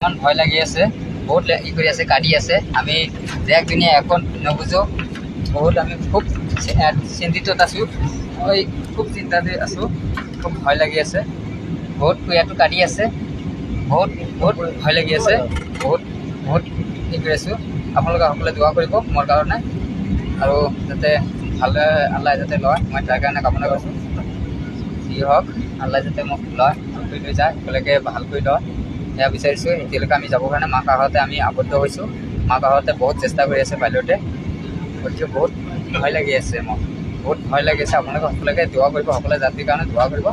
ইমান ভয় লাগি আছে, বহুত ই কৰি আছে, কাটি আছে। আমি দেশ দুনিয়া এখন নুবুজো, বহুত আমি খুব চিন্তিত আছোঁ, খুব চিন্তাতে আছোঁ, খুব ভয় লাগি আছে, বহুত কুয়াটো কাটি আছে, বহুত বহুত ভয় লাগি আছে, বহুত বহুত ই কৰি আছোঁ। আপোনালোকে সকলোৱে দোৱা কৰিব মোৰ কাৰণে, আৰু যাতে ভালদৰে আল্লাই যাতে লয়, মই তাৰ কাৰণে কামনা কৰিছোঁ। যি হওক আল্লাই যাতে মোক লয়, ভালকৈ লৈ যায়, একেলগে ভালকৈ লয়, সেয়া বিচাৰিছোঁ। এতিয়ালৈকে আমি যাবৰ কাৰণে মাৰ কাষতে আমি আবদ্ধ হৈছোঁ। মাৰ কাষতে বহুত চেষ্টা কৰি আছে পাইলটে, গতিকে বহুত ভয় লাগি আছে, মোৰ বহুত ভয় লাগি আছে। আপোনালোকে সকলোকে দোৱা কৰিব, সকলোৱে যাত্ৰীৰ কাৰণে দোৱা কৰিব।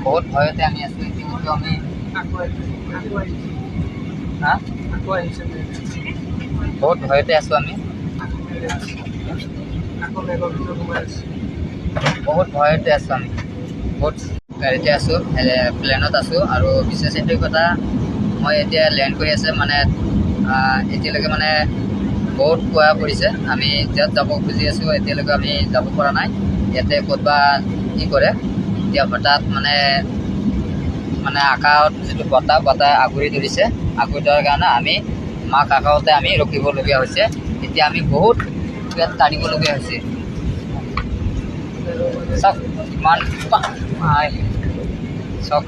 বহুত ভয়তে আমি আছোঁ। ইতিমধ্যে আমি বহুত ভয়তে আছোঁ, আমি বহুত ভয়তে আছোঁ, আমি বহুত গাড়ীতে আছোঁ, প্লেনত আছোঁ। আৰু বিশেষ কথা, মই এতিয়া লেণ্ড কৰি আছে, মানে এতিয়ালৈকে মানে বহুত কোৱা পৰিছে। আমি য'ত যাব খুজি আছোঁ, এতিয়ালৈকে আমি যাব পৰা নাই। ইয়াতে ক'তবা কি কৰে, এতিয়া হঠাৎ মানে আকাশত যিটো বতাহ আগুৰি ধৰিছে, আগুৰি ধৰাৰ কাৰণে আমি মাৰ কাষতে আমি ৰখিবলগীয়া হৈছে। এতিয়া আমি বহুত ইয়াত কাঢ়িবলগীয়া হৈছে। চাওক ইমান চাওক